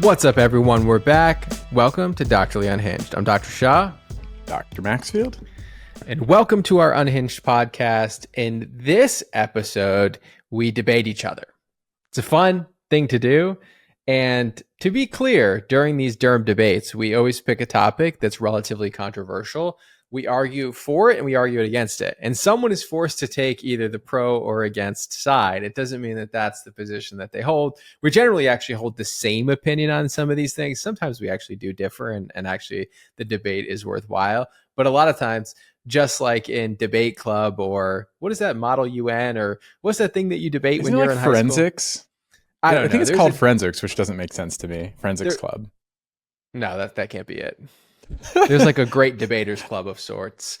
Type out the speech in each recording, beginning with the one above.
What's up, everyone? We're back. Welcome to Doctorly Unhinged. I'm Dr. Shah. Dr. Maxfield. And welcome to our Unhinged podcast. In this episode, we debate each other. It's a fun thing to do. And to be clear, during these derm debates, we always pick a topic that's relatively controversial. We argue for it and we argue against it. And someone is forced to take either the pro or against side. It doesn't mean that that's the position that they hold. We generally actually hold the same opinion on some of these things. Sometimes we actually do differ and actually the debate is worthwhile. But a lot of times, just like in debate club or what is that, Model UN, or what's that thing that you debate Isn't when you're like in forensics? High school? I don't know. I think it's called forensics, which doesn't make sense to me. Forensics club. No, that can't be it. There's like a great debaters club of sorts.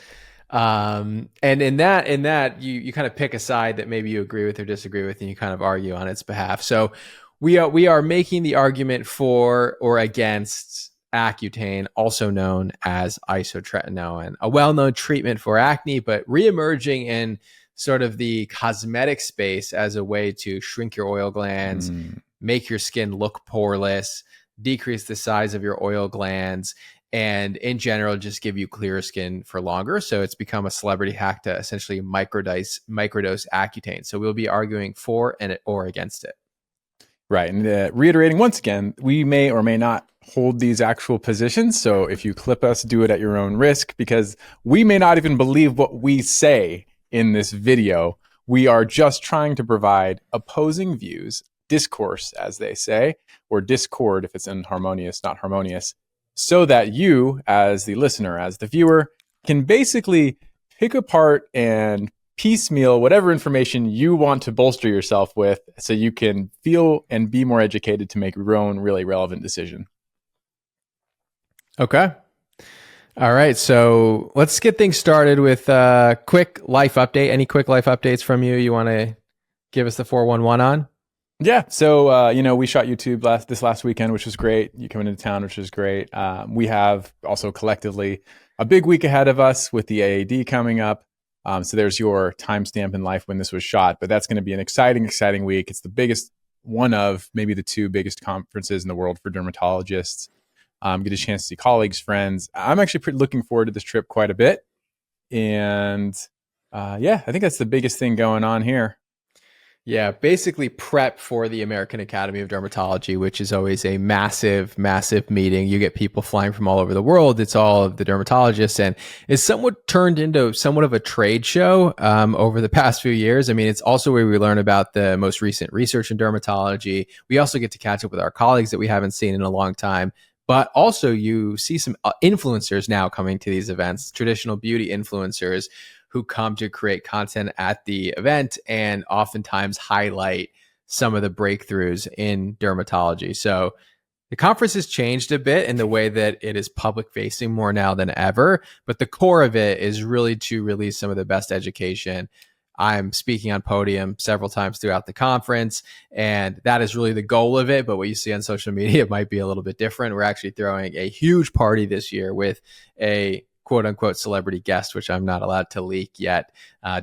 And in that you kind of pick a side that maybe you agree with or disagree with, and you kind of argue on its behalf. So we are making the argument for or against Accutane, also known as isotretinoin, a well-known treatment for acne, but reemerging in sort of the cosmetic space as a way to shrink your oil glands, make your skin look poreless, decrease the size of your oil glands, and in general, just give you clearer skin for longer. So it's become a celebrity hack to essentially microdose Accutane. So we'll be arguing for and or against it. Right. And reiterating once again, we may or may not hold these actual positions. So if you clip us, do it at your own risk, because we may not even believe what we say in this video. We are just trying to provide opposing views, discourse, as they say, or discord if it's inharmonious, not harmonious, so that you, as the listener, as the viewer, can basically pick apart and piecemeal whatever information you want to bolster yourself with so you can feel and be more educated to make your own really relevant decision. Okay. All right. So let's get things started with a quick life update. Any quick life updates from you want to give us the 411 on? Yeah. So, we shot YouTube this last weekend, which was great. You coming into town, which was great. We have also collectively a big week ahead of us with the AAD coming up. So there's your timestamp in life when this was shot, but that's going to be an exciting week. It's the biggest, one of maybe the two biggest conferences in the world for dermatologists. Get a chance to see colleagues, friends. I'm actually looking forward to this trip quite a bit. And I think that's the biggest thing going on here. Yeah, basically prep for the American Academy of Dermatology, which is always a massive, massive meeting. You get people flying from all over the world. It's all of the dermatologists, and it's somewhat turned into somewhat of a trade show over the past few years. I mean, it's also where we learn about the most recent research in dermatology. We also get to catch up with our colleagues that we haven't seen in a long time. But also you see some influencers now coming to these events, traditional beauty influencers who come to create content at the event and oftentimes highlight some of the breakthroughs in dermatology. So the conference has changed a bit in the way that it is public facing more now than ever, but the core of it is really to release some of the best education. I'm speaking on podium several times throughout the conference, and that is really the goal of it. But what you see on social media might be a little bit different. We're actually throwing a huge party this year with a quote unquote celebrity guest, which I'm not allowed to leak yet,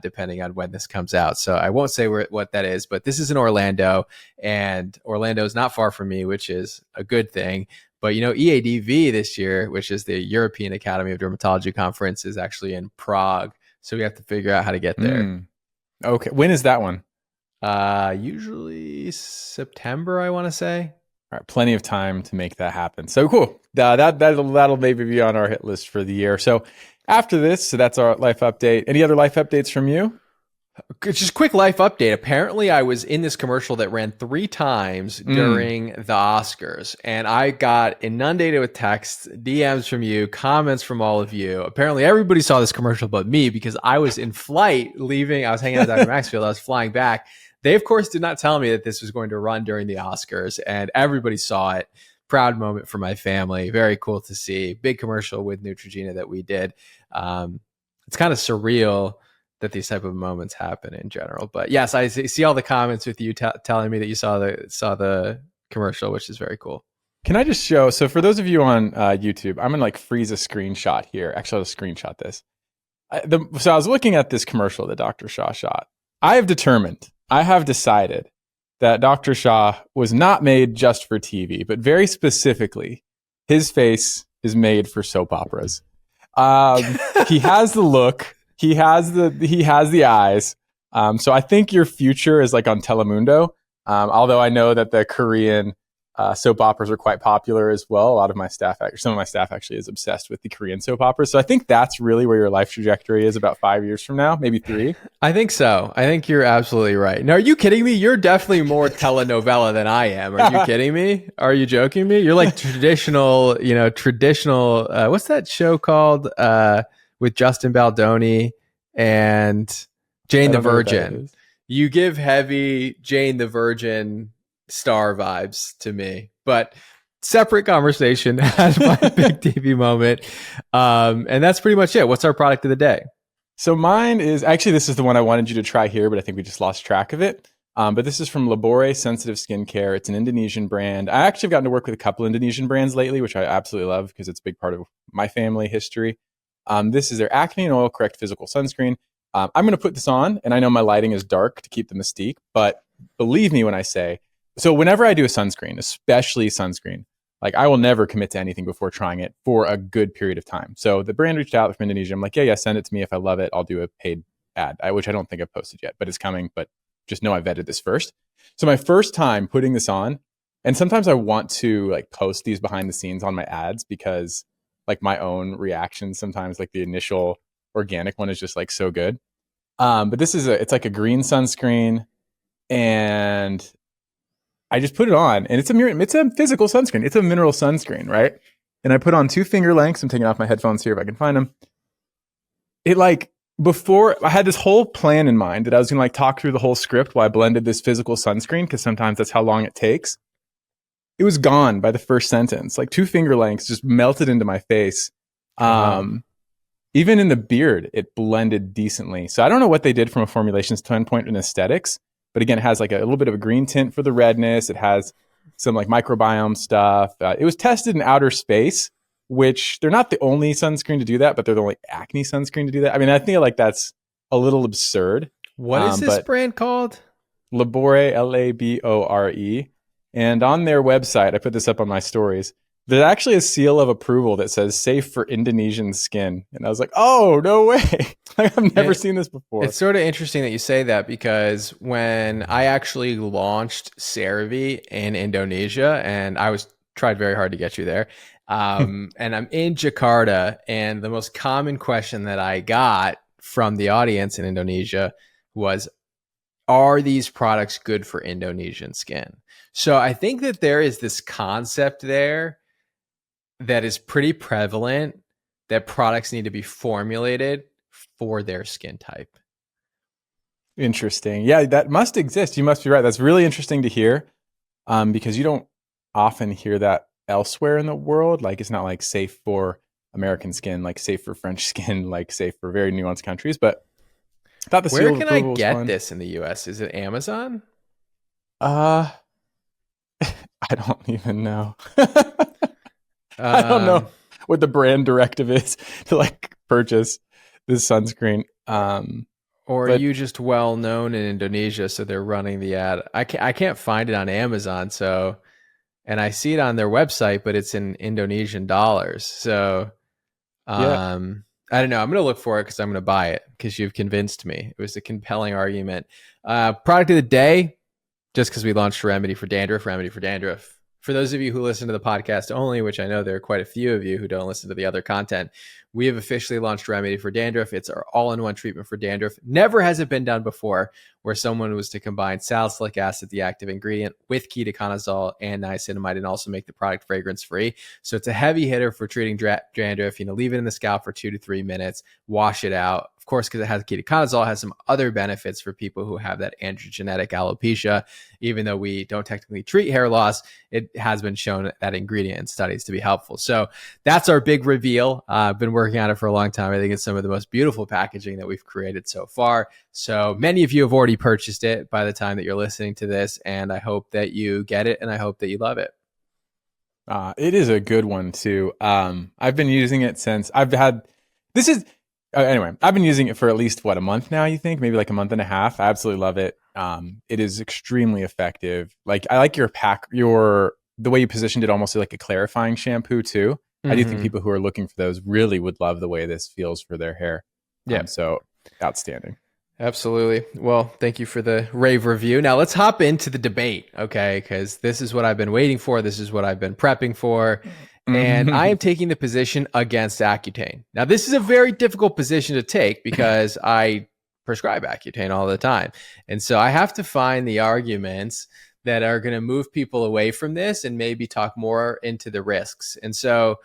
depending on when this comes out. So I won't say what that is, but this is in Orlando, and Orlando is not far from me, which is a good thing. But, EADV this year, which is the European Academy of Dermatology Conference, is actually in Prague. So we have to figure out how to get there. Okay. When is that one? Usually September, I want to say. All right, plenty of time to make that happen. So cool. That'll maybe be on our hit list for the year. So after this, so that's our life update. Any other life updates from you? Just quick life update. Apparently, I was in this commercial that ran 3 times during the Oscars, and I got inundated with texts, DMs from you, comments from all of you. Apparently, everybody saw this commercial but me, because I was in flight leaving. I was hanging out with Dr. Maxfield. I was flying back. They, of course, did not tell me that this was going to run during the Oscars, and everybody saw it. Proud moment for my family. Very cool to see. Big commercial with Neutrogena that we did. It's kind of surreal that these type of moments happen in general. But yes, I see all the comments with you telling me that you saw the commercial, which is very cool. Can I just show? So for those of you on YouTube, I'm going to freeze a screenshot here. Actually, I'll screenshot this. So I was looking at this commercial that Dr. Shah shot. I have decided that Dr. Shah was not made just for TV, but very specifically, his face is made for soap operas. He has the look, he has the eyes. So I think your future is like on Telemundo. Although I know that the Korean soap operas are quite popular as well. A lot of my staff, some of my staff actually is obsessed with the Korean soap operas. So I think that's really where your life trajectory is about 5 years from now, maybe 3. I think so. I think you're absolutely right. Now, are you kidding me? You're definitely more telenovela than I am. Are you kidding me? Are you joking me? You're like traditional, what's that show called with Justin Baldoni and Jane the Virgin? You give heavy Jane the Virgin star vibes to me, but separate conversation. Has my big TV moment. And that's pretty much it. What's our product of the day? So mine is actually, this is the one I wanted you to try here, but I think we just lost track of it. But this is from Labore Sensitive Skincare. It's an Indonesian brand. I actually have gotten to work with a couple Indonesian brands lately, which I absolutely love because it's a big part of my family history. This is their Acne and Oil Correct Physical Sunscreen. I'm going to put this on, and I know my lighting is dark to keep the mystique, but believe me when I say, so whenever I do a sunscreen, especially sunscreen, like I will never commit to anything before trying it for a good period of time. So the brand reached out from Indonesia. I'm like, yeah, send it to me. If I love it, I'll do a paid ad, which I don't think I've posted yet, but it's coming. But just know I vetted this first. So my first time putting this on, and sometimes I want to like post these behind the scenes on my ads because like my own reactions, sometimes like the initial organic one is just like so good. But this is it's like a green sunscreen, and I just put it on, and it's a physical sunscreen. It's a mineral sunscreen, right? And I put on 2 finger lengths. I'm taking off my headphones here if I can find them. It like, before, I had this whole plan in mind that I was going to like talk through the whole script while I blended this physical sunscreen, because sometimes that's how long it takes. It was gone by the first sentence. Like 2 finger lengths just melted into my face. Even in the beard, it blended decently. So I don't know what they did from a formulation standpoint and aesthetics. But again, it has like a little bit of a green tint for the redness. It has some like microbiome stuff. It was tested in outer space, which they're not the only sunscreen to do that, but they're the only acne sunscreen to do that. I mean, I feel like that's a little absurd. What is this brand called? Labore, Labore. And on their website, I put this up on my stories, there's actually a seal of approval that says safe for Indonesian skin. And I was like, oh, no way. Like, I've never seen this before. It's sort of interesting that you say that, because when I actually launched CeraVe in Indonesia, and I tried very hard to get you there, and I'm in Jakarta, and the most common question that I got from the audience in Indonesia was, are these products good for Indonesian skin? So I think that there is this concept there that is pretty prevalent, that products need to be formulated for their skin type. Interesting. Yeah, that must exist. You must be right. That's really interesting to hear, because you don't often hear that elsewhere in the world. Like, it's not like safe for American skin, like safe for French skin, like safe for very nuanced countries. But I thought the Where can I get this in the US? Is it Amazon? I don't even know. I don't know what the brand directive is to like purchase this sunscreen. Or are you just well known in Indonesia, so they're running the ad? I can't find it on Amazon, so, and I see it on their website, but it's in Indonesian dollars. So I don't know. I'm going to look for it because I'm going to buy it, because you've convinced me. It was a compelling argument. Product of the day, just because we launched Remedy for Dandruff. For those of you who listen to the podcast only, which I know there are quite a few of you who don't listen to the other content, we have officially launched Remedy for Dandruff. It's our all-in-one treatment for dandruff. Never has it been done before, where someone was to combine salicylic acid, the active ingredient, with ketoconazole and niacinamide, and also make the product fragrance-free. So it's a heavy hitter for treating dandruff. Leave it in the scalp for 2 to 3 minutes, wash it out. Of course, because it has ketoconazole, it has some other benefits for people who have that androgenetic alopecia. Even though we don't technically treat hair loss, it has been shown that ingredient in studies to be helpful. So that's our big reveal. I've been working on it for a long time. I think it's some of the most beautiful packaging that we've created so far. So many of you have already purchased it by the time that you're listening to this, and I hope that you get it, and I hope that you love it. It is a good one too. I've been using it since this is Anyway, I've been using it for at least a month now. You think maybe like a month and a half. I absolutely love it. It is extremely effective. Like I like the way you positioned it, almost like a clarifying shampoo too. I do think Mm-hmm. people who are looking for those really would love the way this feels for their hair. Yeah. So outstanding. Absolutely. Well, thank you for the rave review. Now let's hop into the debate, okay? Because this is what I've been waiting for. This is what I've been prepping for. And I am taking the position against Accutane. Now, this is a very difficult position to take because I prescribe Accutane all the time. And so I have to find the arguments that are going to move people away from this and maybe talk more into the risks. And so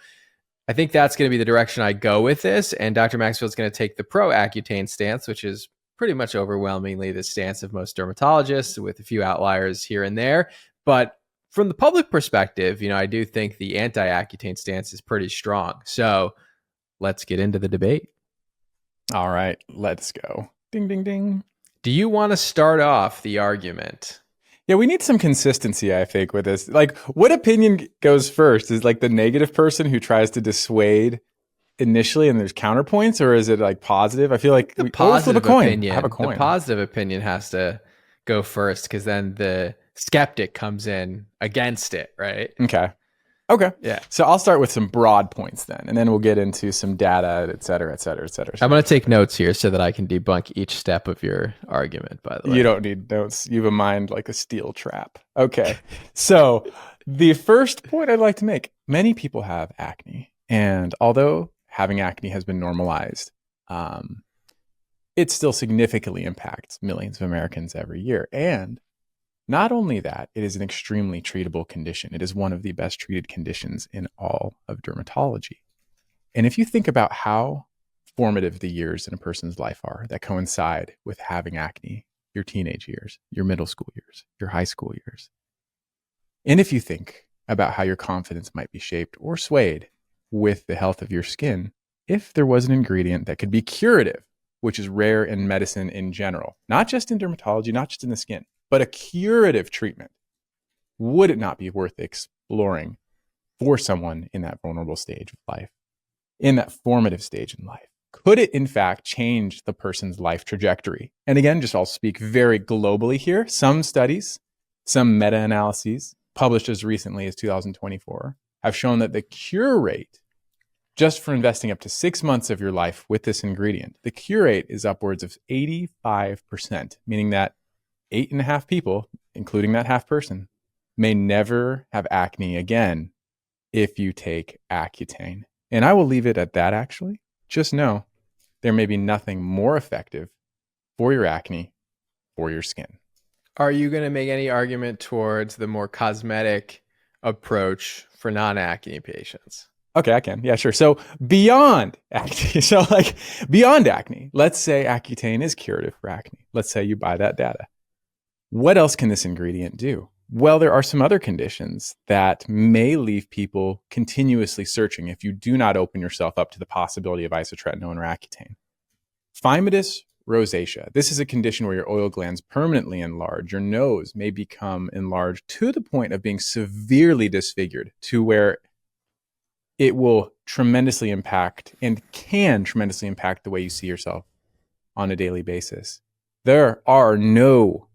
I think that's going to be the direction I go with this. And Dr. Maxfield's going to take the pro Accutane stance, which is pretty much overwhelmingly the stance of most dermatologists, with a few outliers here and there. But from the public perspective, I do think the anti-Accutane stance is pretty strong. So let's get into the debate. All right, let's go. Ding, ding, ding. Do you want to start off the argument? Yeah, we need some consistency, I think, with this. Like, what opinion goes first? Is like the negative person who tries to dissuade initially and there's counterpoints, or is it like positive? I feel like The we positive flip a coin. opinion. I have a The coin. positive opinion has to go first because then the skeptic comes in against it, right? Okay. Yeah. So I'll start with some broad points then, and then we'll get into some data, et cetera, et cetera, et cetera. I'm going to take notes here so that I can debunk each step of your argument, by the way. You don't need notes. You have a mind like a steel trap. Okay. So the first point I'd like to make, many people have acne. And although having acne has been normalized, it still significantly impacts millions of Americans every year. And not only that, it is an extremely treatable condition. It is one of the best treated conditions in all of dermatology. And if you think about how formative the years in a person's life are that coincide with having acne, your teenage years, your middle school years, your high school years, and if you think about how your confidence might be shaped or swayed with the health of your skin, if there was an ingredient that could be curative, which is rare in medicine in general, not just in dermatology, not just in the skin, but a curative treatment, would it not be worth exploring for someone in that vulnerable stage of life, in that formative stage in life? Could it, in fact, change the person's life trajectory? And again, just I'll speak very globally here. Some studies, some meta-analyses published as recently as 2024 have shown that the cure rate, just for investing up to 6 months of your life with this ingredient, the cure rate is upwards of 85%, meaning that 8.5 people, including that half person, may never have acne again if you take Accutane. And I will leave it at that, actually. Just know there may be nothing more effective for your acne, for your skin. Are you going to make any argument towards the more cosmetic approach for non-acne patients? Okay, I can. Yeah, sure. So beyond acne, beyond acne, let's say Accutane is curative for acne. Let's say you buy that data. What else can this ingredient do? Well, there are some other conditions that may leave people continuously searching if you do not open yourself up to the possibility of isotretinoin or Accutane. Phymatous rosacea. This is a condition where your oil glands permanently enlarge. Your nose may become enlarged to the point of being severely disfigured, to where it will tremendously impact and can tremendously impact the way you see yourself on a daily basis. There are no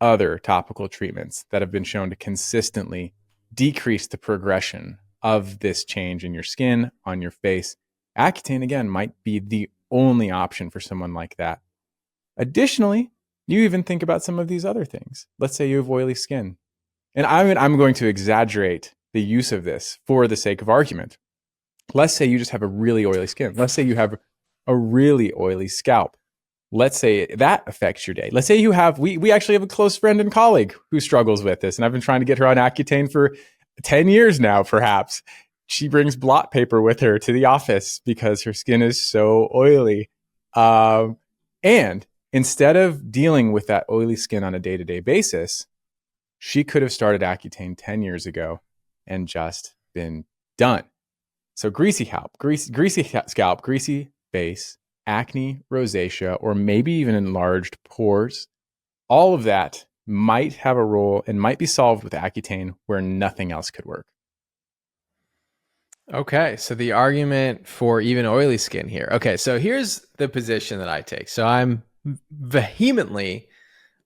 other topical treatments that have been shown to consistently decrease the progression of this change in your skin, on your face. Accutane, again, might be the only option for someone like that. Additionally, you even think about some of these other things. Let's say you have oily skin. And I'm going to exaggerate the use of this for the sake of argument. Let's say you just have a really oily skin. Let's say you have a really oily scalp. Let's say that affects your day. Let's say you have, we actually have a close friend and colleague who struggles with this, and I've been trying to get her on Accutane for 10 years now, perhaps. She brings blot paper with her to the office because her skin is so oily. And instead of dealing with that oily skin on a day-to-day basis, she could have started Accutane 10 years ago and just been done. So greasy scalp, greasy face, acne, rosacea, or maybe even enlarged pores, all of that might have a role and might be solved with Accutane where nothing else could work. Okay, so the argument for even oily skin here. Okay, so here's the position that I take. So I'm vehemently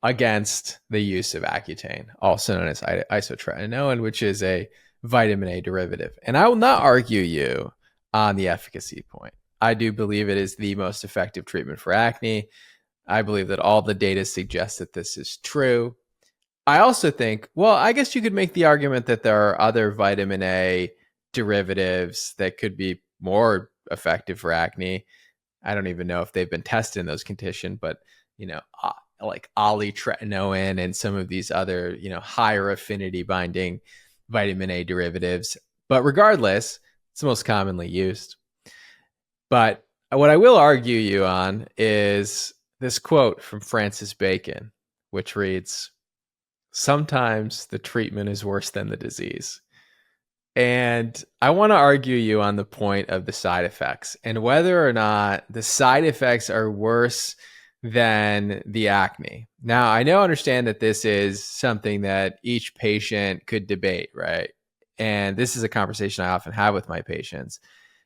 against the use of Accutane, also known as isotretinoin, which is a vitamin A derivative. And I will not argue you on the efficacy point. I do believe it is the most effective treatment for acne. I believe that all the data suggests that this is true. I also think, well, I guess you could make the argument that there are other vitamin A derivatives that could be more effective for acne. I don't even know if they've been tested in those conditions, but you know, like olitretinoin and some of these other, higher affinity binding vitamin A derivatives. But regardless, it's the most commonly used. But what I will argue you on is this quote from Francis Bacon, which reads, "Sometimes the treatment is worse than the disease." And I want to argue you on the point of the side effects and whether or not the side effects are worse than the acne. Now, I understand that this is something that each patient could debate, right? And this is a conversation I often have with my patients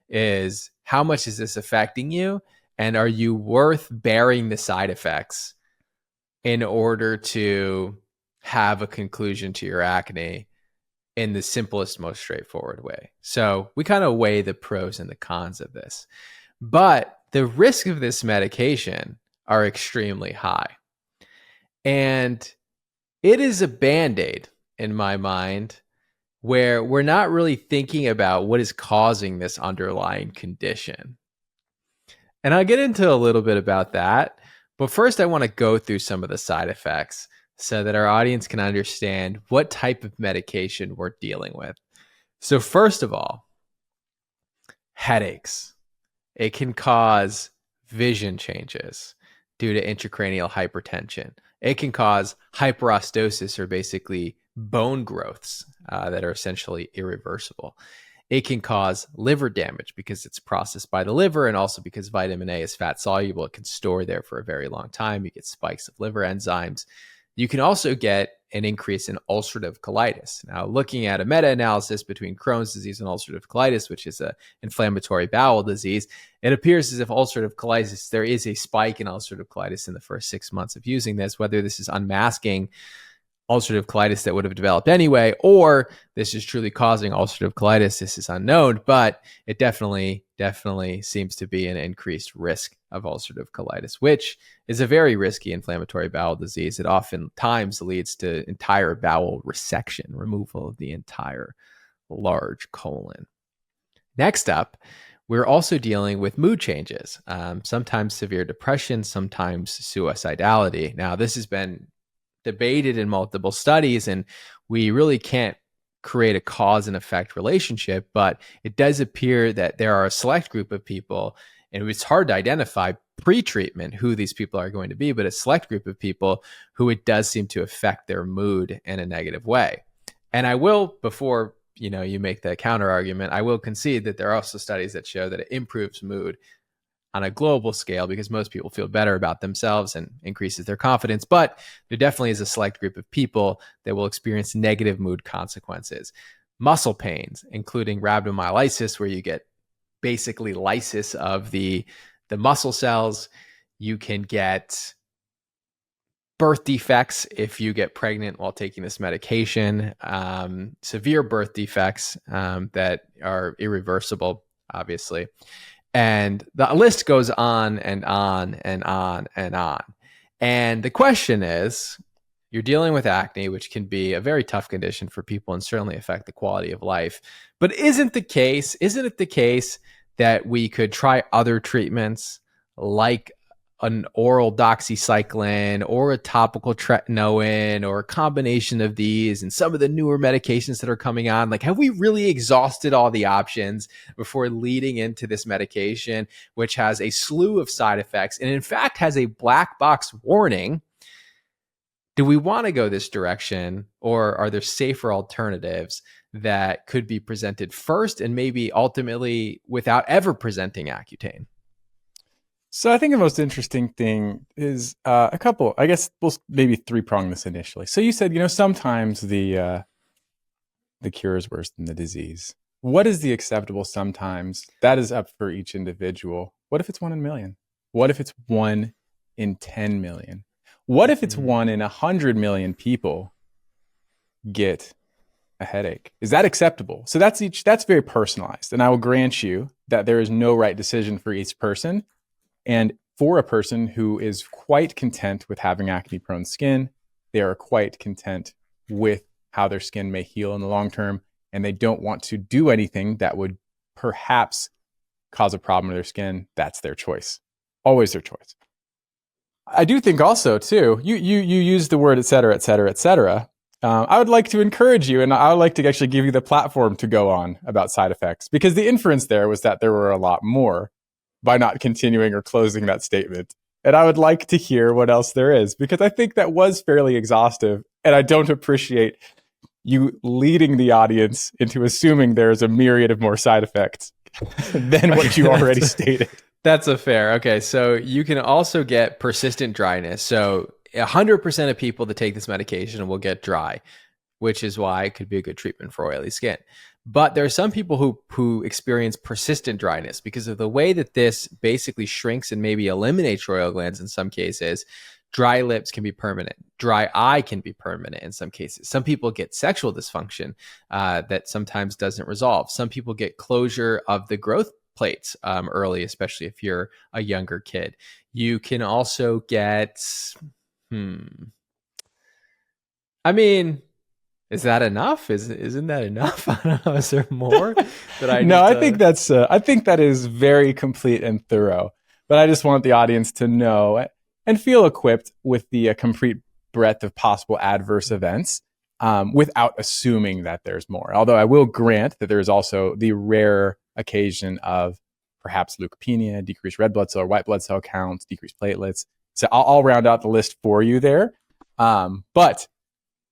is how much is this affecting you? And are you worth bearing the side effects in order to have a conclusion to your acne in the simplest, most straightforward way? So we kind of weigh the pros and the cons of this. But the risk of this medication are extremely high. And it is a band-aid in my mind where we're not really thinking about what is causing this underlying condition. And I'll get into a little bit about that. But first, I want to go through some of the side effects so that our audience can understand what type of medication we're dealing with. So, first of all, headaches. It can cause vision changes due to intracranial hypertension. It can cause hyperostosis, or basically bone growths that are essentially irreversible. It can cause liver damage because it's processed by the liver, and also because vitamin A is fat soluble, it can store there for a very long time. You get spikes of liver enzymes. You can also get an increase in ulcerative colitis. Now, looking at a meta-analysis between Crohn's disease and ulcerative colitis, which is an inflammatory bowel disease, it appears as if ulcerative colitis, there is a spike in ulcerative colitis in the first 6 months of using this. Whether this is unmasking ulcerative colitis that would have developed anyway, or this is truly causing ulcerative colitis, this is unknown, but it definitely seems to be an increased risk of ulcerative colitis, which is a very risky inflammatory bowel disease. It oftentimes leads to entire bowel resection, removal of the entire large colon. Next up, we're also dealing with mood changes, sometimes severe depression, sometimes suicidality. Now, this has been debated in multiple studies, and we really can't create a cause and effect relationship, but it does appear that there are a select group of people, and it's hard to identify pre-treatment who these people are going to be, but a select group of people who it does seem to affect their mood in a negative way. And I will, before you make the counter argument, I will concede that there are also studies that show that it improves mood on a global scale because most people feel better about themselves and increases their confidence. But there definitely is a select group of people that will experience negative mood consequences. Muscle pains, including rhabdomyolysis, where you get basically lysis of the muscle cells. You can get birth defects if you get pregnant while taking this medication, severe birth defects that are irreversible, obviously. And the list goes on and on and on and on. And the question is, you're dealing with acne, which can be a very tough condition for people and certainly affect the quality of life. But isn't it the case that we could try other treatments like an oral doxycycline or a topical tretinoin or a combination of these and some of the newer medications that are coming on? Like, have we really exhausted all the options before leading into this medication, which has a slew of side effects and in fact has a black box warning? Do we want to go this direction, or are there safer alternatives that could be presented first and maybe ultimately without ever presenting Accutane? So I think the most interesting thing is a couple. I guess we'll maybe three-prong this initially. So you said, sometimes the cure is worse than the disease. What is the acceptable sometimes? That is up for each individual. What if it's 1 in a million? What if it's 1 in 10 million? What if it's 1 in 100 million people get a headache? Is that acceptable? So that's very personalized. And I will grant you that there is no right decision for each person. And for a person who is quite content with having acne-prone skin, they are quite content with how their skin may heal in the long term, and they don't want to do anything that would perhaps cause a problem with their skin, that's their choice. Always their choice. I do think also, too, you use the word et cetera, et cetera, et cetera. I would like to encourage you, and I would like to actually give you the platform to go on about side effects, because the inference there was that there were a lot more by not continuing or closing that statement. And I would like to hear what else there is, because I think that was fairly exhaustive, and I don't appreciate you leading the audience into assuming there's a myriad of more side effects than what you already stated. That's a fair. Okay, so you can also get persistent dryness. So 100% of people that take this medication will get dry, which is why it could be a good treatment for oily skin. But there are some people who experience persistent dryness because of the way that this basically shrinks and maybe eliminates your oil glands in some cases. Dry lips can be permanent. Dry eye can be permanent in some cases. Some people get sexual dysfunction that sometimes doesn't resolve. Some people get closure of the growth plates early, especially if you're a younger kid. You can also get, I mean, is that enough? Isn't that enough? I don't know. Is there more that I No, I think that's I think that is very complete and thorough. But I just want the audience to know and feel equipped with the complete breadth of possible adverse events without assuming that there's more. Although I will grant that there is also the rare occasion of perhaps leukopenia, decreased red blood cell or white blood cell counts, decreased platelets. So I'll round out the list for you there. But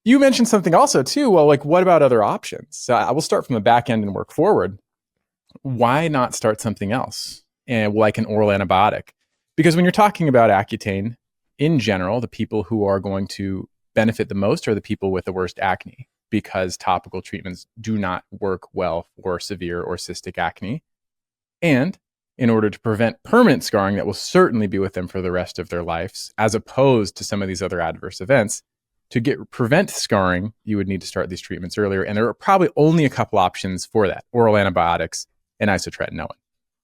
you mentioned something also too. Well, like, what about other options? So I will start from the back end and work forward. Why not start something else? And like an oral antibiotic? Because when you're talking about Accutane, in general, the people who are going to benefit the most are the people with the worst acne, because topical treatments do not work well for severe or cystic acne. And in order to prevent permanent scarring that will certainly be with them for the rest of their lives, as opposed to some of these other adverse events, to prevent scarring, you would need to start these treatments earlier. And there are probably only a couple options for that: oral antibiotics and isotretinoin.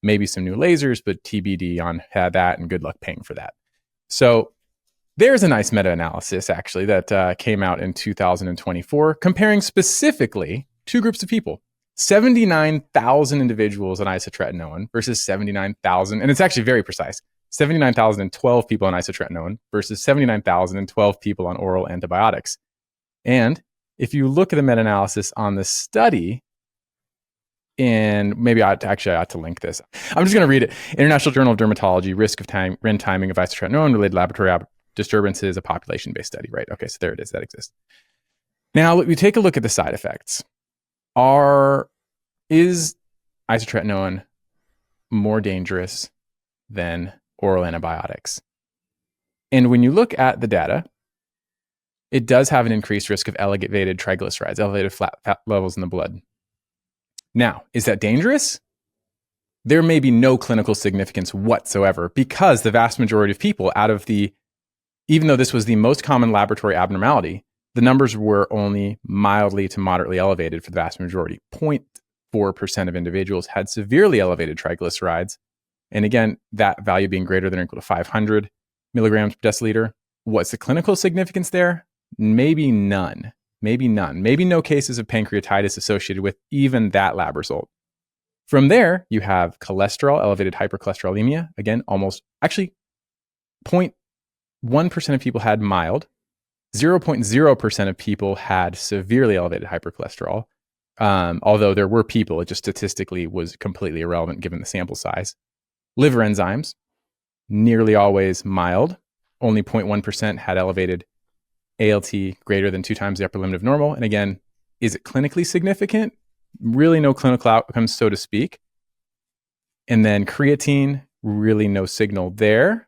Maybe some new lasers, but TBD on that, and good luck paying for that. So there's a nice meta-analysis actually that came out in 2024 comparing specifically two groups of people: 79,000 individuals on isotretinoin versus 79,000, and it's actually very precise, 79,012 people on isotretinoin versus 79,012 people on oral antibiotics. And if you look at the meta-analysis on the study, and maybe I ought to link this. I'm just going to read it. International Journal of Dermatology, risk of timing of isotretinoin related laboratory disturbances, a population-based study, right? Okay, so there it is. That exists. Now, we take a look at the side effects. Is isotretinoin more dangerous than oral antibiotics? And when you look at the data, it does have an increased risk of elevated triglycerides, elevated fat levels in the blood. Now, is that dangerous? There may be no clinical significance whatsoever, because the vast majority of people even though this was the most common laboratory abnormality, the numbers were only mildly to moderately elevated for the vast majority. 0.4% of individuals had severely elevated triglycerides. And again, that value being greater than or equal to 500 milligrams per deciliter. What's the clinical significance there? Maybe none. Maybe none. Maybe no cases of pancreatitis associated with even that lab result. From there, you have cholesterol, elevated hypercholesterolemia. Again, almost, actually, 0.1% of people had mild. 0.0% of people had severely elevated hypercholesterol. Although there were people, it just statistically was completely irrelevant given the sample size. Liver enzymes, nearly always mild. Only 0.1% had elevated ALT greater than 2 times the upper limit of normal. And again, is it clinically significant? Really no clinical outcomes, so to speak. And then creatine, really no signal there.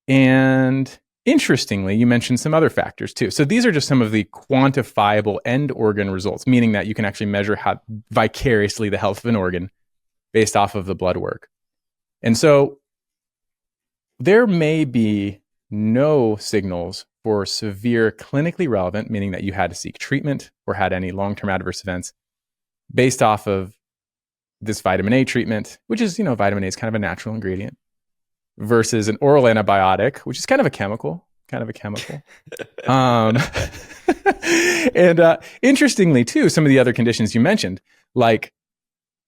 And Interestingly, you mentioned some other factors too. So these are just some of the quantifiable end organ results, meaning that you can actually measure how vicariously the health of an organ based off of the blood work. And so there may be no signals for severe clinically relevant, meaning that you had to seek treatment or had any long-term adverse events based off of this vitamin A treatment, which is, vitamin A is kind of a natural ingredient, versus an oral antibiotic, which is kind of a chemical. Um, and interestingly, too, some of the other conditions you mentioned, like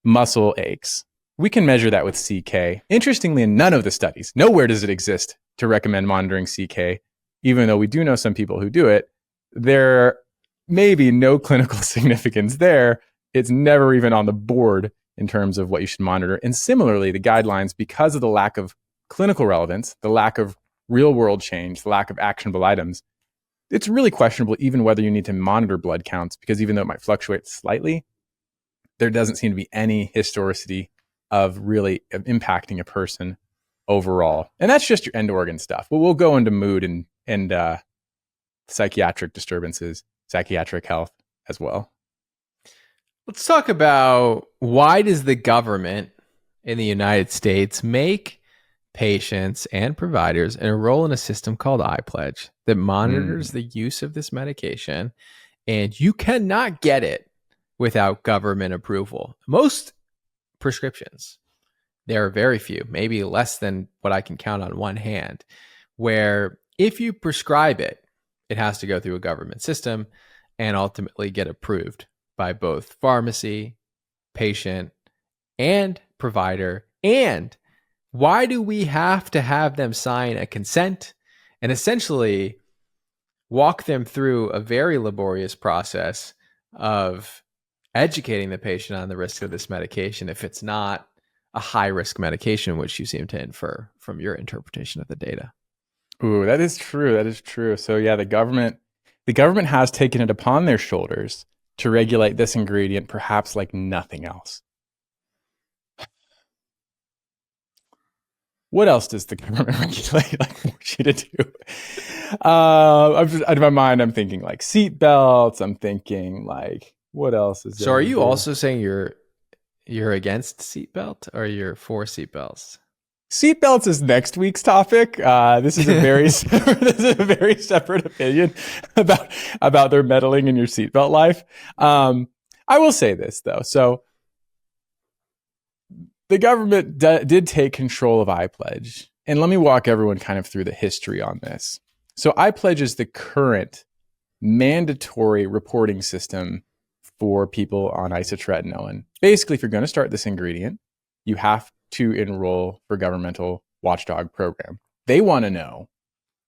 muscle aches, we can measure that with CK. Interestingly, in none of the studies, nowhere does it exist to recommend monitoring CK, even though we do know some people who do it. There may be no clinical significance there. It's never even on the board in terms of what you should monitor. And similarly, the guidelines, because of the lack of clinical relevance, the lack of real world change, the lack of actionable items, it's really questionable even whether you need to monitor blood counts, because even though it might fluctuate slightly, there doesn't seem to be any historicity of really impacting a person overall. And that's just your end organ stuff. But we'll go into mood and psychiatric disturbances, psychiatric health as well. Let's talk about, why does the government in the United States make patients and providers enroll in a system called iPledge that monitors the use of this medication, and you cannot get it without government approval? Most prescriptions, there are very few, maybe less than what I can count on one hand, where if you prescribe it, it has to go through a government system and ultimately get approved by both pharmacy, patient, and provider. And why do we have to have them sign a consent and essentially walk them through a very laborious process of educating the patient on the risk of this medication if it's not a high-risk medication, which you seem to infer from your interpretation of the data? Ooh, that is true. That is true. So yeah, the government has taken it upon their shoulders to regulate this ingredient, perhaps like nothing else. What else does the government regulate like force you to do? In my mind, I'm thinking like seat belts. I'm thinking like, what else is there? So are you also saying you're against seatbelt, or you're for seatbelts? Seatbelts is next week's topic. This is a very separate opinion about their meddling in your seatbelt life. I will say this though. So the government did take control of iPledge, and let me walk everyone kind of through the history on this. So iPledge is the current mandatory reporting system for people on isotretinoin. Basically, if you're going to start this ingredient, you have to enroll for governmental watchdog program. They want to know,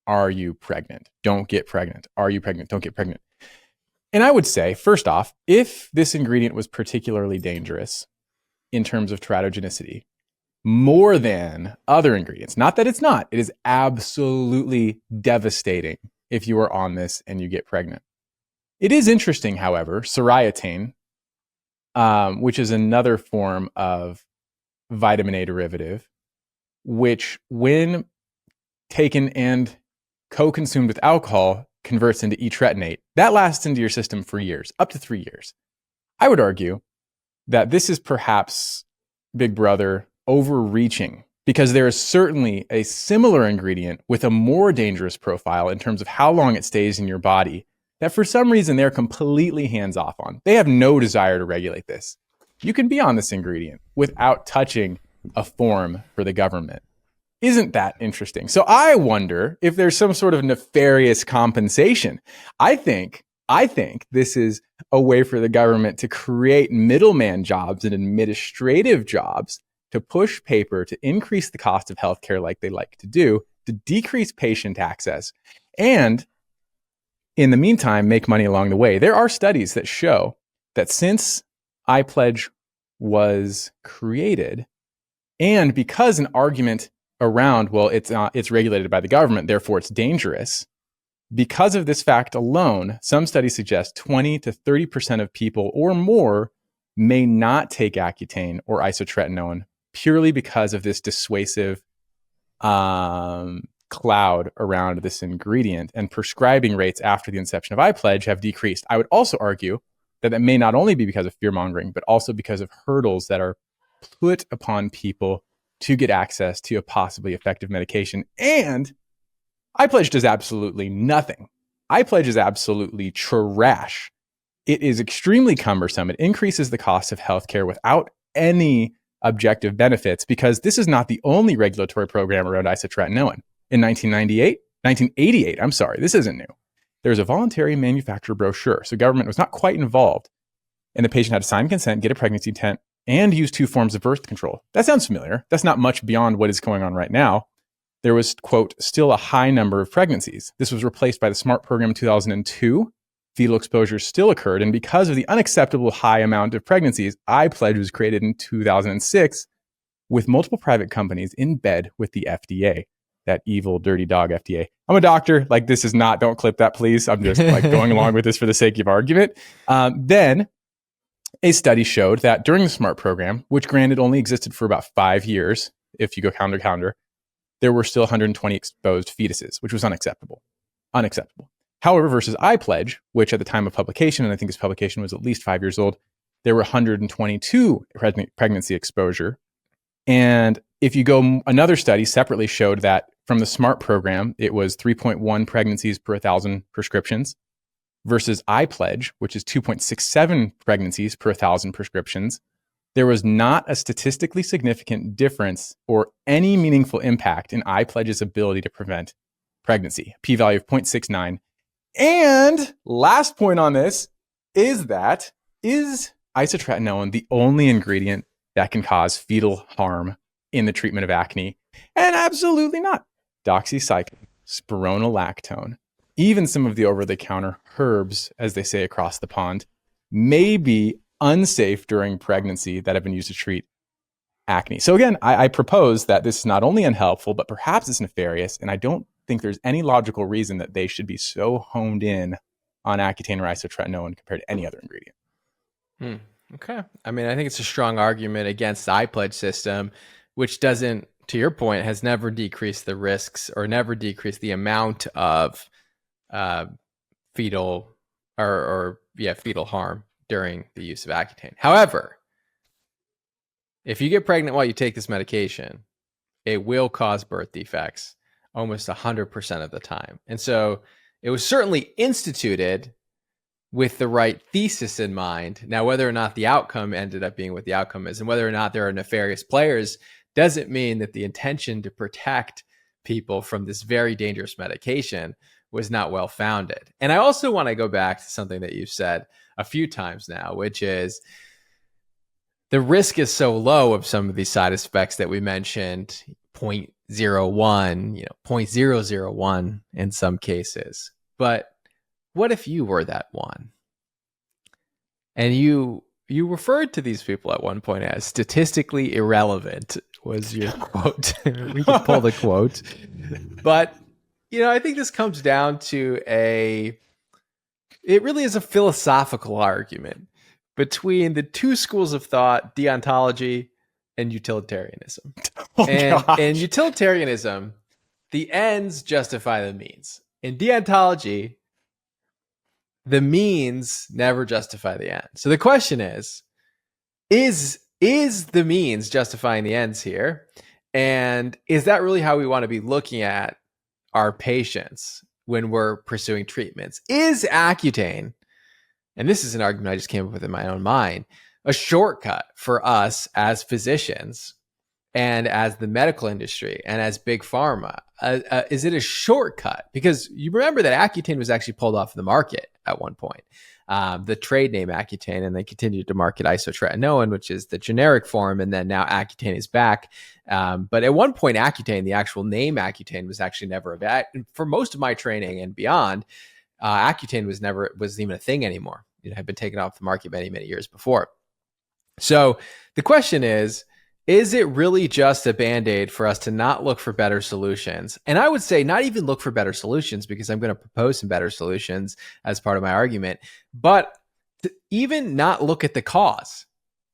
are you pregnant? Don't get pregnant. Are you pregnant? Don't get pregnant. And I would say, first off, if this ingredient was particularly dangerous in terms of teratogenicity, more than other ingredients, not that it's not, it is absolutely devastating if you are on this and you get pregnant. It is interesting, however, Acutane, which is another form of vitamin A derivative, which when taken and co-consumed with alcohol converts into etretinate. That lasts into your system for years, up to 3 years. I would argue that this is perhaps Big Brother overreaching, because there is certainly a similar ingredient with a more dangerous profile in terms of how long it stays in your body that for some reason they're completely hands off on. They have no desire to regulate this. You can be on this ingredient without touching a form for the government. Isn't that interesting? So I wonder if there's some sort of nefarious compensation. I think this is a way for the government to create middleman jobs and administrative jobs to push paper, to increase the cost of healthcare like they like to do, to decrease patient access, and in the meantime, make money along the way. There are studies that show that since iPledge was created, and because an argument around, well, it's regulated by the government, therefore it's dangerous, because of this fact alone, some studies suggest 20 to 30% of people or more may not take Accutane or isotretinoin purely because of this dissuasive cloud around this ingredient, and prescribing rates after the inception of iPledge have decreased. I would also argue that may not only be because of fear mongering, but also because of hurdles that are put upon people to get access to a possibly effective medication. And iPledge does absolutely nothing. iPledge is absolutely trash. It is extremely cumbersome. It increases the cost of healthcare without any objective benefits, because this is not the only regulatory program around isotretinoin. In 1988, this isn't new. There was a voluntary manufacturer brochure. So government was not quite involved, and the patient had to sign consent, get a pregnancy tent, and use 2 forms of birth control. That sounds familiar. That's not much beyond what is going on right now. There was, quote, still a high number of pregnancies. This was replaced by the SMART program in 2002. Fetal exposure still occurred, and because of the unacceptable high amount of pregnancies, iPledge was created in 2006 with multiple private companies in bed with the FDA, that evil, dirty dog FDA. I'm a doctor. Like, this is not, don't clip that, please. I'm just like going along with this for the sake of argument. Then a study showed that during the SMART program, which granted only existed for about 5 years, if you go calendar, there were still 120 exposed fetuses, which was unacceptable. However, versus iPledge, which at the time of publication, and I think this publication was at least 5 years old, there were 122 pregnancy exposure. And if you go, another study separately showed that from the SMART program, it was 3.1 pregnancies per 1,000 prescriptions versus iPledge, which is 2.67 pregnancies per 1,000 prescriptions. There was not a statistically significant difference or any meaningful impact in iPledge's ability to prevent pregnancy, p-value of 0.69. And last point on this is that, is isotretinoin the only ingredient that can cause fetal harm in the treatment of acne? And absolutely not. Doxycycline, spironolactone, even some of the over-the-counter herbs, as they say across the pond, may be unsafe during pregnancy that have been used to treat acne. So again, I propose that this is not only unhelpful, but perhaps it's nefarious, and I don't think there's any logical reason that they should be so honed in on Accutane or isotretinoin compared to any other ingredient. Okay. I mean, I think it's a strong argument against the iPledge system, which doesn't, to your point, has never decreased the risks or never decreased the amount of fetal harm during the use of Accutane. However, if you get pregnant while you take this medication, it will cause birth defects almost 100% of the time. And so it was certainly instituted with the right thesis in mind. Now, whether or not the outcome ended up being what the outcome is, and whether or not there are nefarious players, doesn't mean that the intention to protect people from this very dangerous medication was not well founded. And I also want to go back to something that you've said a few times now, which is the risk is so low of some of these side effects that we mentioned, 0.01, 0.001 in some cases. But what if you were that one? And you referred to these people at one point as statistically irrelevant, was your quote. We can pull the quote. But, I think this comes down to it really is a philosophical argument between the two schools of thought, deontology and utilitarianism. And utilitarianism, the ends justify the means. In deontology, the means never justify the end. So the question is the means justifying the ends here? And is that really how we want to be looking at our patients when we're pursuing treatments? Is Accutane, and this is an argument I just came up with in my own mind, a shortcut for us as physicians and as the medical industry and as big pharma? Is it a shortcut? Because you remember that Accutane was actually pulled off the market at one point, the trade name Accutane, and they continued to market isotretinoin, which is the generic form, and then now Accutane is back. But at one point, Accutane, the actual name Accutane, was actually never for most of my training and beyond. Accutane wasn't even a thing anymore. It had been taken off the market many, many years before. So the question is it really just a Band-Aid for us to not look for better solutions? And I would say not even look for better solutions, because I'm going to propose some better solutions as part of my argument, but to even not look at the cause.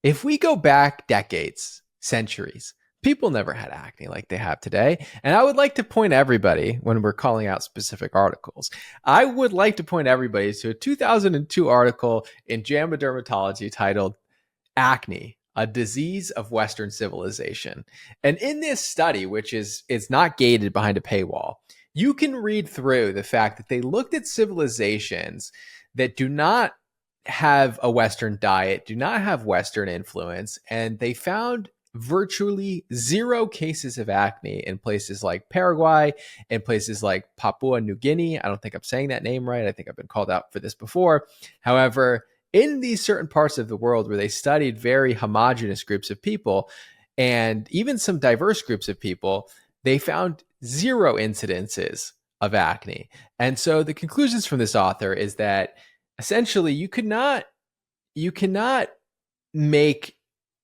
If we go back decades, centuries, people never had acne like they have today. And I would like to point everybody, when we're calling out specific articles, I would like to point everybody to a 2002 article in JAMA Dermatology titled Acne, a Disease of Western Civilization. And in this study, which is not gated behind a paywall, you can read through the fact that they looked at civilizations that do not have a Western diet, do not have Western influence, and they found virtually zero cases of acne in places like Paraguay, in places like Papua New Guinea. I don't think I'm saying that name right. I think I've been called out for this before. However, in these certain parts of the world where they studied very homogenous groups of people and even some diverse groups of people, they found zero incidences of acne. And so the conclusions from this author is that essentially you cannot make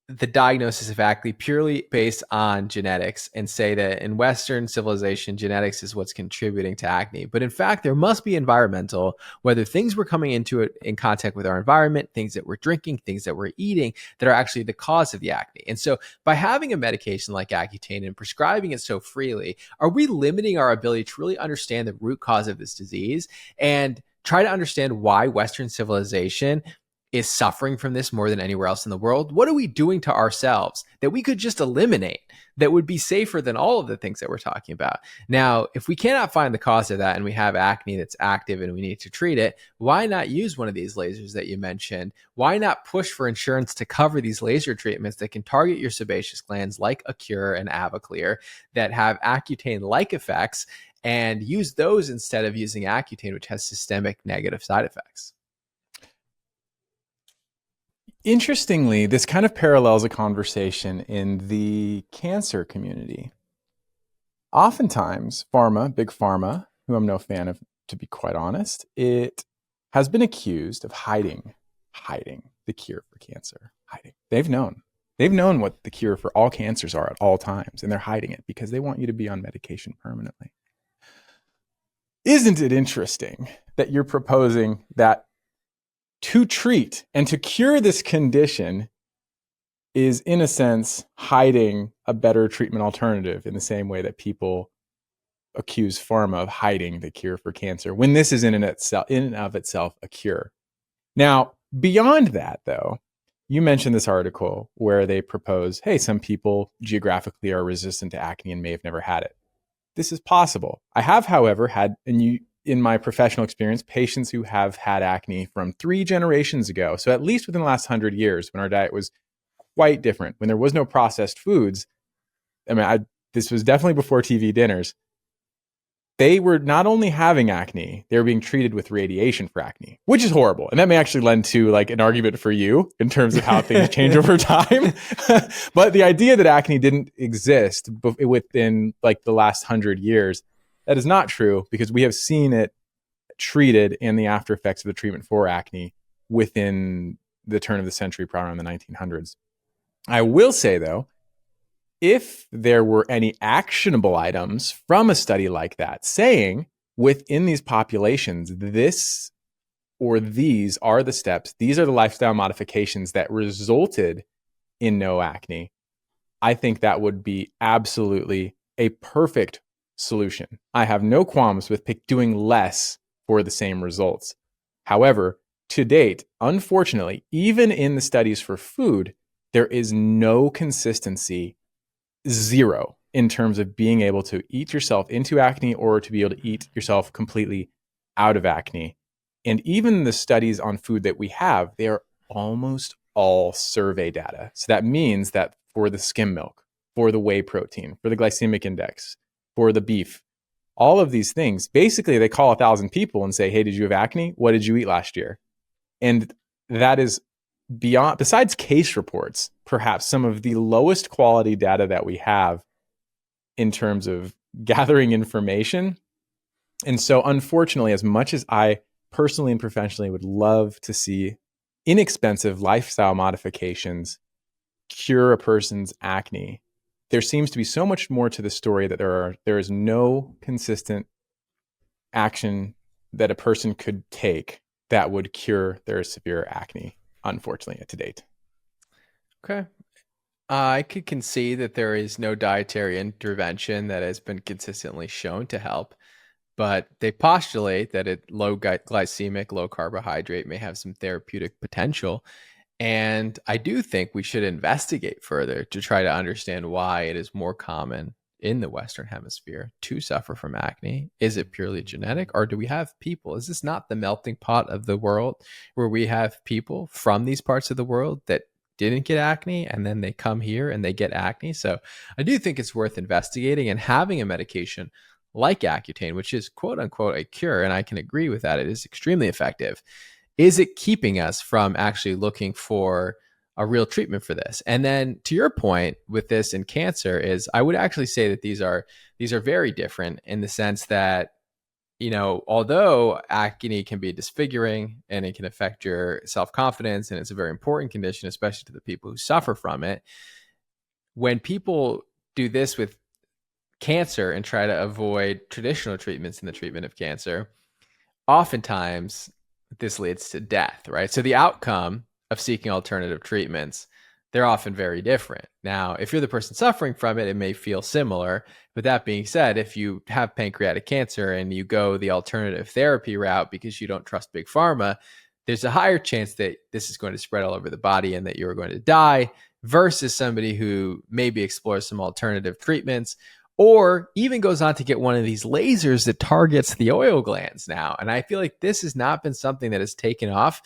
the diagnosis of acne purely based on genetics and say that in Western civilization, genetics is what's contributing to acne. But in fact, there must be environmental, whether things we're coming into it in contact with our environment, things that we're drinking, things that we're eating that are actually the cause of the acne. And so by having a medication like Accutane and prescribing it so freely, are we limiting our ability to really understand the root cause of this disease and try to understand why Western civilization is suffering from this more than anywhere else in the world? What are we doing to ourselves that we could just eliminate that would be safer than all of the things that we're talking about? Now, if we cannot find the cause of that and we have acne that's active and we need to treat it, why not use one of these lasers that you mentioned? Why not push for insurance to cover these laser treatments that can target your sebaceous glands like Accure and Avaclear that have Accutane-like effects, and use those instead of using Accutane, which has systemic negative side effects? Interestingly, this kind of parallels a conversation in the cancer community. Oftentimes, big pharma, who I'm no fan of, to be quite honest, it has been accused of hiding the cure for cancer. They've known what the cure for all cancers are at all times, and they're hiding it because they want you to be on medication permanently. Isn't it interesting that you're proposing that to treat and to cure this condition is, in a sense, hiding a better treatment alternative in the same way that people accuse pharma of hiding the cure for cancer, when this is in and of itself a cure? Now, beyond that, though, you mentioned this article where they propose, hey, some people geographically are resistant to acne and may have never had it. This is possible. I have, however, had, in my professional experience, patients who have had acne from 3 generations ago. So at least within the last 100 years, when our diet was quite different, when there was no processed foods. I mean, this was definitely before TV dinners. They were not only having acne, they were being treated with radiation for acne, which is horrible. And that may actually lend to like an argument for you in terms of how things change over time. But the idea that acne didn't exist within like the last 100 years, that is not true, because we have seen it treated and the after effects of the treatment for acne within the turn of the century, probably around the 1900s. I will say, though, if there were any actionable items from a study like that saying within these populations, this or these are the steps, these are the lifestyle modifications that resulted in no acne, I think that would be absolutely a perfect solution. I have no qualms with doing less for the same results. However, to date, unfortunately, even in the studies for food, there is no consistency, zero, in terms of being able to eat yourself into acne or to be able to eat yourself completely out of acne. And even the studies on food that we have, they are almost all survey data. So that means that for the skim milk, for the whey protein, for the glycemic index, for the beef, all of these things, basically they call 1,000 people and say, hey, did you have acne? What did you eat last year? And that is beyond, besides case reports, perhaps some of the lowest quality data that we have in terms of gathering information. And so unfortunately, as much as I personally and professionally would love to see inexpensive lifestyle modifications cure a person's acne, there seems to be so much more to the story that there is no consistent action that a person could take that would cure their severe acne, unfortunately, to date. Okay. I could concede that there is no dietary intervention that has been consistently shown to help, but they postulate that low glycemic, low carbohydrate may have some therapeutic potential. And I do think we should investigate further to try to understand why it is more common in the Western Hemisphere to suffer from acne. Is it purely genetic, or do we have people? Is this not the melting pot of the world where we have people from these parts of the world that didn't get acne and then they come here and they get acne? So I do think it's worth investigating, and having a medication like Accutane, which is quote unquote a cure, and I can agree with that. It is extremely effective. Is it keeping us from actually looking for a real treatment for this? And then to your point with this in cancer is, I would actually say that these are very different in the sense that, although acne can be disfiguring and it can affect your self-confidence, and it's a very important condition, especially to the people who suffer from it, when people do this with cancer and try to avoid traditional treatments in the treatment of cancer, oftentimes this leads to death, right? So the outcome of seeking alternative treatments, they're often very different. Now, if you're the person suffering from it, it may feel similar. But that being said, if you have pancreatic cancer and you go the alternative therapy route because you don't trust big pharma, there's a higher chance that this is going to spread all over the body and that you're going to die, versus somebody who maybe explores some alternative treatments or even goes on to get one of these lasers that targets the oil glands now. And I feel like this has not been something that has taken off.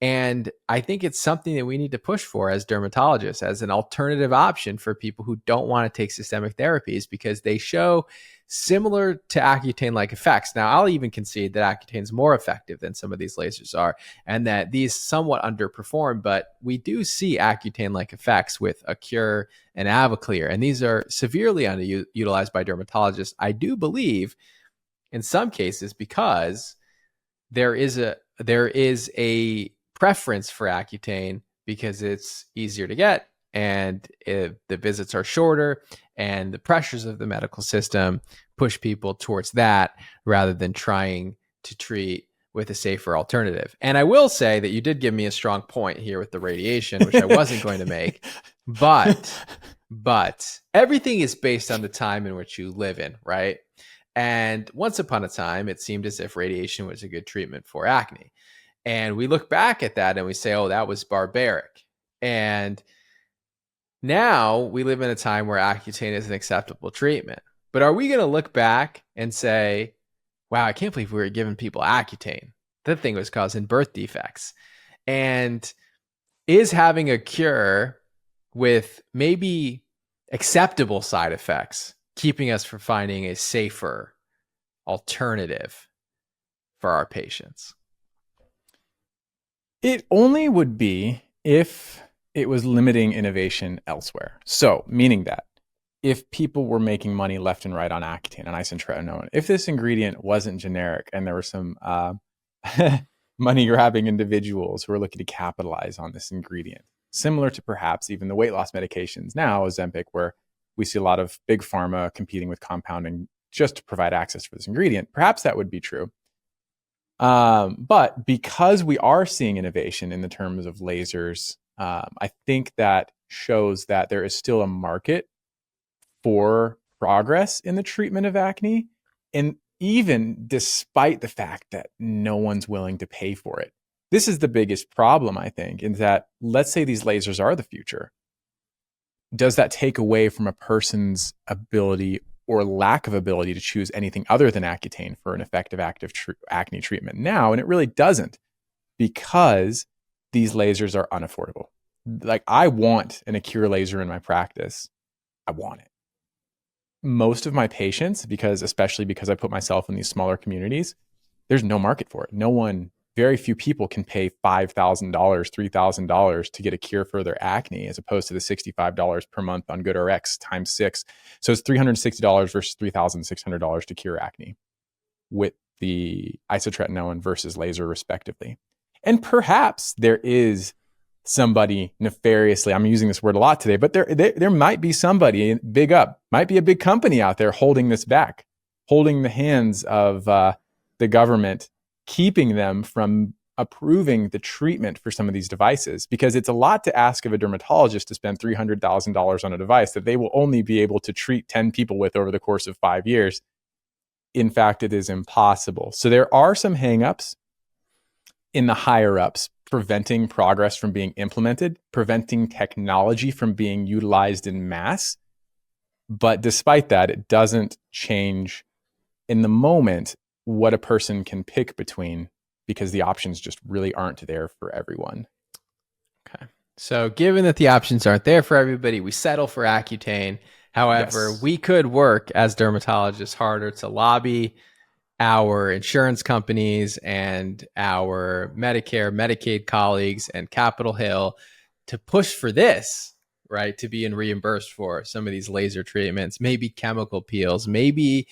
And I think it's something that we need to push for as dermatologists, as an alternative option for people who don't want to take systemic therapies, because they show similar to Accutane-like effects. Now, I'll even concede that Accutane is more effective than some of these lasers are, and that these somewhat underperform, but we do see Accutane-like effects with Accure and Avoclear, and these are severely underutilized by dermatologists, I do believe, in some cases, because there is a preference for Accutane because it's easier to get, and the visits are shorter, and the pressures of the medical system push people towards that rather than trying to treat with a safer alternative. And I will say that you did give me a strong point here with the radiation, which I wasn't going to make, but everything is based on the time in which you live in, right? And once upon a time, it seemed as if radiation was a good treatment for acne. And we look back at that and we say, oh, that was barbaric. And now we live in a time where Accutane is an acceptable treatment. But are we going to look back and say, wow, I can't believe we were giving people Accutane? That thing was causing birth defects. And is having a cure with maybe acceptable side effects keeping us from finding a safer alternative for our patients? It only would be if it was limiting innovation elsewhere. So, meaning that if people were making money left and right on Accutane and isotretinoin, if this ingredient wasn't generic and there were some money-grabbing individuals who are looking to capitalize on this ingredient, similar to perhaps even the weight loss medications now, Ozempic, where we see a lot of big pharma competing with compounding just to provide access for this ingredient, perhaps that would be true. But because we are seeing innovation in the terms of lasers, I think that shows that there is still a market for progress in the treatment of acne. And even despite the fact that no one's willing to pay for it, this is the biggest problem, I think, in that, let's say these lasers are the future. Does that take away from a person's ability or lack of ability to choose anything other than Accutane for an effective acne treatment now? And it really doesn't, because these lasers are unaffordable. Like, I want an Accure laser in my practice. I want it. Most of my patients, especially because I put myself in these smaller communities, there's no market for it. Very few people can pay $5,000, $3,000 to get a cure for their acne, as opposed to the $65 per month on GoodRx times 6. So it's $360 versus $3,600 to cure acne with the isotretinoin versus laser, respectively. And perhaps there is somebody nefariously, I'm using this word a lot today, but there might be somebody might be a big company out there holding this back, holding the hands of the government, keeping them from approving the treatment for some of these devices, because it's a lot to ask of a dermatologist to spend $300,000 on a device that they will only be able to treat 10 people with over the course of 5 years. In fact, it is impossible. So there are some hangups in the higher ups preventing progress from being implemented, preventing technology from being utilized in mass. But despite that, it doesn't change in the moment what a person can pick between, because the options just really aren't there for everyone. Okay. So given that the options aren't there for everybody, we settle for Accutane. However, Yes. we could work as dermatologists harder to lobby our insurance companies and our Medicare, Medicaid colleagues and Capitol Hill to push for this, right? To be reimbursed for some of these laser treatments, maybe chemical peels, maybe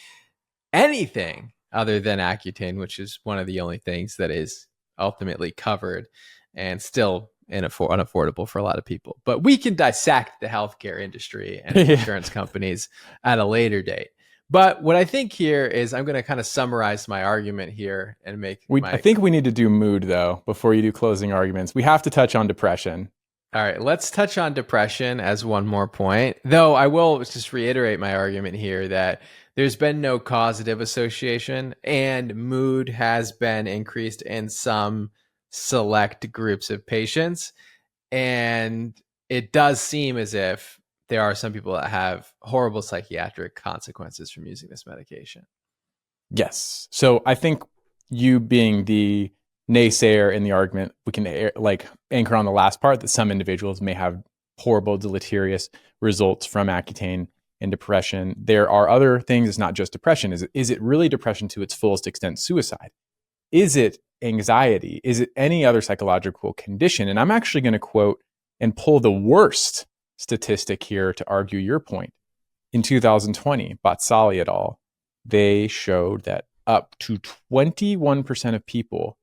anything other than Accutane, which is one of the only things that is ultimately covered and still unaffordable for a lot of people. But we can dissect the healthcare industry and insurance companies at a later date. But what I think here is I'm going to kind of summarize my argument here and I think we need to do mood, though, before you do closing arguments. We have to touch on depression. All right, let's touch on depression as one more point. Though I will just reiterate my argument here that there's been no causative association, and mood has been increased in some select groups of patients. And it does seem as if there are some people that have horrible psychiatric consequences from using this medication. Yes. So I think you being the naysayer in the argument, we can anchor on the last part that some individuals may have horrible, deleterious results from Accutane and depression. There are other things. It's not just depression. Is it really depression to its fullest extent suicide? Is it anxiety? Is it any other psychological condition? And I'm actually going to quote and pull the worst statistic here to argue your point. In 2020, Batsali et al., they showed that up to 21% of people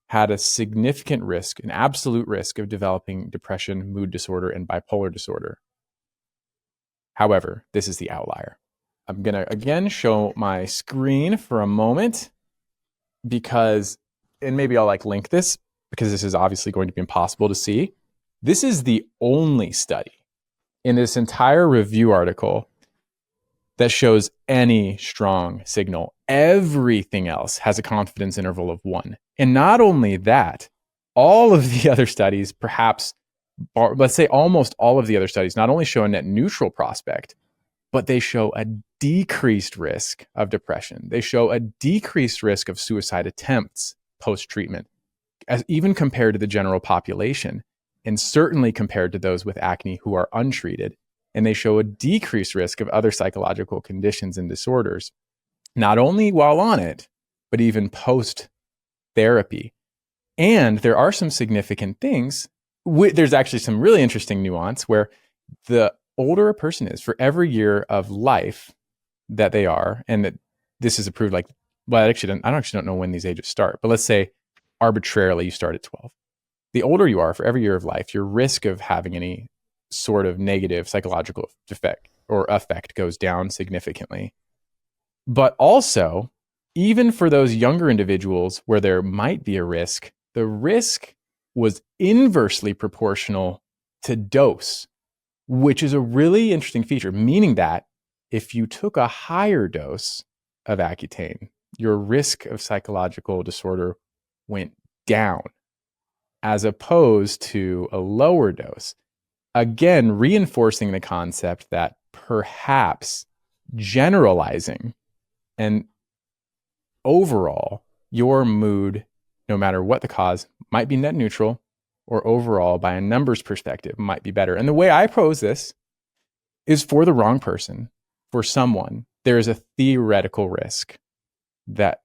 had a significant risk, an absolute risk of developing depression, mood disorder, and bipolar disorder. However, this is the outlier. I'm going to again show my screen for a moment because, and maybe I'll link this because this is obviously going to be impossible to see. This is the only study in this entire review article that shows any strong signal. Everything else has a confidence interval of 1. And not only that, all of the other studies, perhaps, let's say almost all of the other studies, not only show a net neutral prospect, but they show a decreased risk of depression. They show a decreased risk of suicide attempts post-treatment, as even compared to the general population, and certainly compared to those with acne who are untreated. And they show a decreased risk of other psychological conditions and disorders, not only while on it, but even post-therapy. And there are some significant things. There's actually some really interesting nuance where the older a person is, for every year of life that they are, and that this is approved I actually don't know when these ages start, but let's say arbitrarily you start at 12. The older you are, for every year of life, your risk of having any sort of negative psychological defect or effect goes down significantly. But also, even for those younger individuals where there might be a risk, the risk was inversely proportional to dose, which is a really interesting feature, meaning that if you took a higher dose of Accutane, your risk of psychological disorder went down as opposed to a lower dose. Again, reinforcing the concept that perhaps generalizing and overall, your mood, no matter what the cause, might be net neutral, or overall, by a numbers perspective, might be better. And the way I pose this is for the wrong person, for someone, there is a theoretical risk that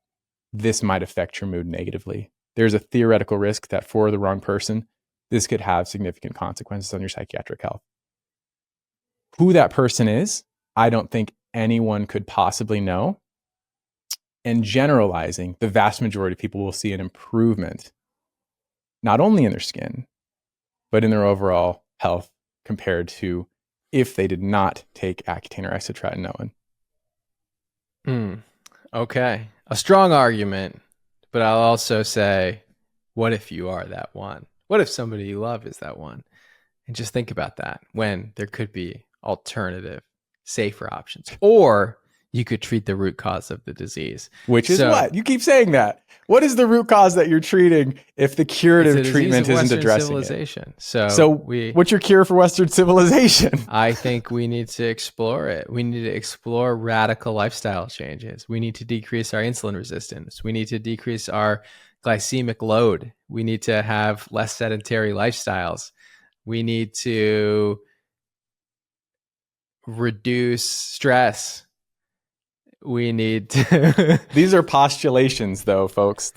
this might affect your mood negatively. There's a theoretical risk that for the wrong person, this could have significant consequences on your psychiatric health. Who that person is, I don't think anyone could possibly know. And generalizing, the vast majority of people will see an improvement, not only in their skin, but in their overall health compared to if they did not take Accutane or isotretinoin. Okay. A strong argument, but I'll also say What if you are that one? What if somebody you love is that one? And just think about that when there could be alternative, safer options. Or you could treat the root cause of the disease. Which is what? You keep saying that. What is the root cause that you're treating if the curative treatment isn't addressing civilization. it? So what's your cure for Western civilization? I think we need to explore it. We need to explore radical lifestyle changes. We need to decrease our insulin resistance. We need to decrease our glycemic load. We need to have less sedentary lifestyles. We need to reduce stress. We need to... These are postulations, though, folks.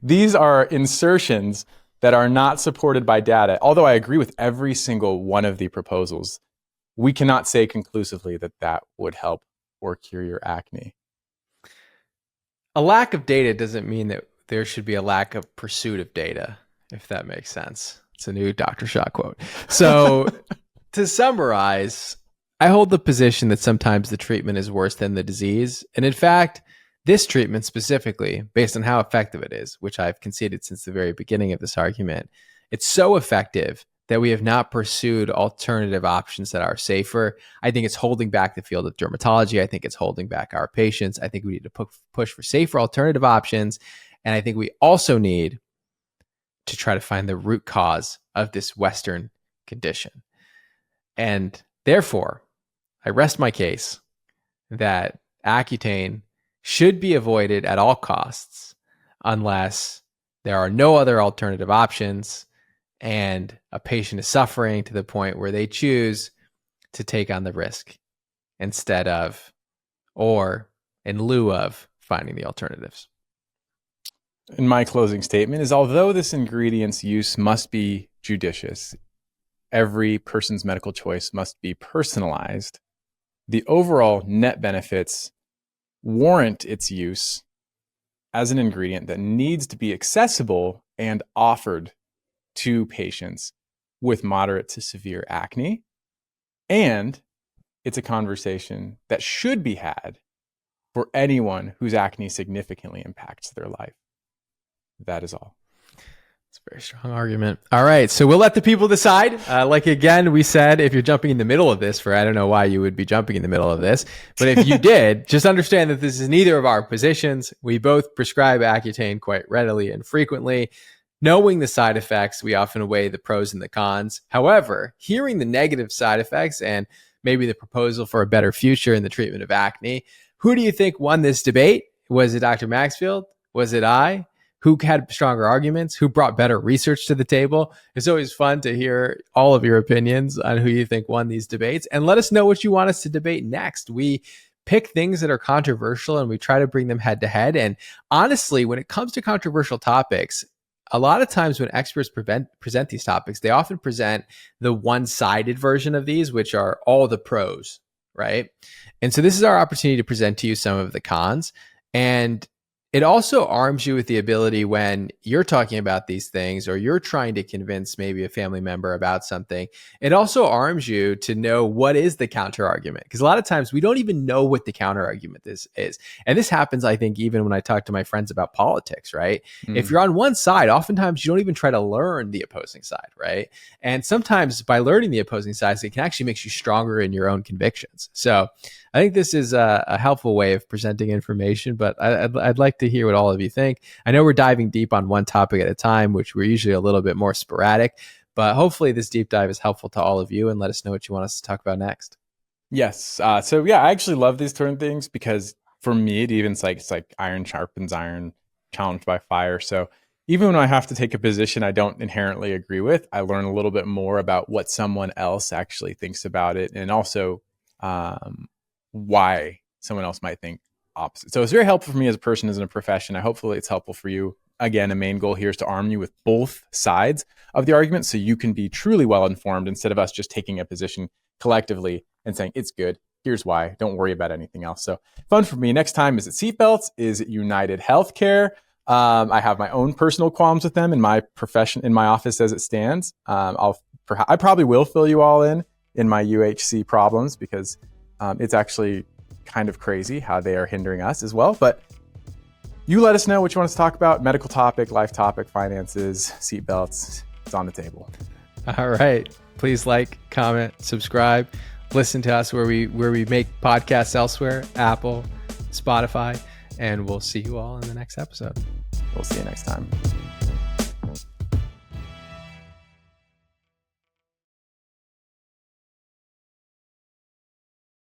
These are insertions that are not supported by data. Although I agree with every single one of the proposals, we cannot say conclusively that that would help or cure your acne. A lack of data doesn't mean that there should be a lack of pursuit of data, if that makes sense. It's a new Dr. Shah quote. So to summarize, I hold the position that sometimes the treatment is worse than the disease. And in fact, this treatment specifically, based on how effective it is, which I've conceded since the very beginning of this argument, it's so effective that we have not pursued alternative options that are safer. I think it's holding back the field of dermatology. I think it's holding back our patients. I think we need to push for safer alternative options. And I think we also need to try to find the root cause of this Western condition. And therefore, I rest my case that Accutane should be avoided at all costs unless there are no other alternative options and a patient is suffering to the point where they choose to take on the risk instead of or in lieu of finding the alternatives. In my closing statement is, although this ingredient's use must be judicious, every person's medical choice must be personalized, the overall net benefits warrant its use as an ingredient that needs to be accessible and offered to patients with moderate to severe acne. And it's a conversation that should be had for anyone whose acne significantly impacts their life. That is all. It's a very strong argument. All right. So we'll let the people decide. Like, again, we said, if you're jumping in the middle of this, I don't know why you would be jumping in the middle of this, but if you did, just understand that this is neither of our positions. We both prescribe Accutane quite readily and frequently. Knowing the side effects, we often weigh the pros and the cons. However, hearing the negative side effects and maybe the proposal for a better future in the treatment of acne, who do you think won this debate? Was it Dr. Maxfield? Was it I? Who had stronger arguments? Who brought better research to the table? It's always fun to hear all of your opinions on who you think won these debates. And let us know what you want us to debate next. We pick things that are controversial and we try to bring them head to head. And honestly, when it comes to controversial topics, a lot of times when experts present these topics, they often present the one-sided version of these, which are all the pros, right? And so this is our opportunity to present to you some of the cons. And it also arms you with the ability when you're talking about these things or you're trying to convince maybe a family member about something. It also arms you to know what is the counter argument, because a lot of times we don't even know what the counter argument is. And this happens, I think, even when I talk to my friends about politics, right? If you're on one side, oftentimes you don't even try to learn the opposing side, right? And sometimes by learning the opposing sides, it can actually make you stronger in your own convictions. So I think this is a helpful way of presenting information, but I'd like to hear what all of you think. I know we're diving deep on one topic at a time, which we're usually a little bit more sporadic, but hopefully this deep dive is helpful to all of you, and let us know what you want us to talk about next. Yes. So yeah, I actually love these certain things because for me, it's like iron sharpens iron, challenged by fire. So even when I have to take a position I don't inherently agree with, I learn a little bit more about what someone else actually thinks about it, and also why someone else might think opposite. So it's very helpful for me as a person, as in a profession. Hopefully it's helpful for you. Again, a main goal here is to arm you with both sides of the argument so you can be truly well informed instead of us just taking a position collectively and saying it's good, here's why, don't worry about anything else. So fun for me. Next time, is it seatbelts? Is it United Healthcare? I have my own personal qualms with them in my profession, in my office as it stands. I probably will fill you all in my UHC problems because it's actually kind of crazy how they are hindering us as well. But You let us know what you want us to talk about. Medical topic, life topic, finances, seatbelts. It's on the table. All right. Please like, comment, subscribe. Listen to us where we make podcasts elsewhere, Apple, Spotify, and we'll see you all in the next episode. We'll see you next time.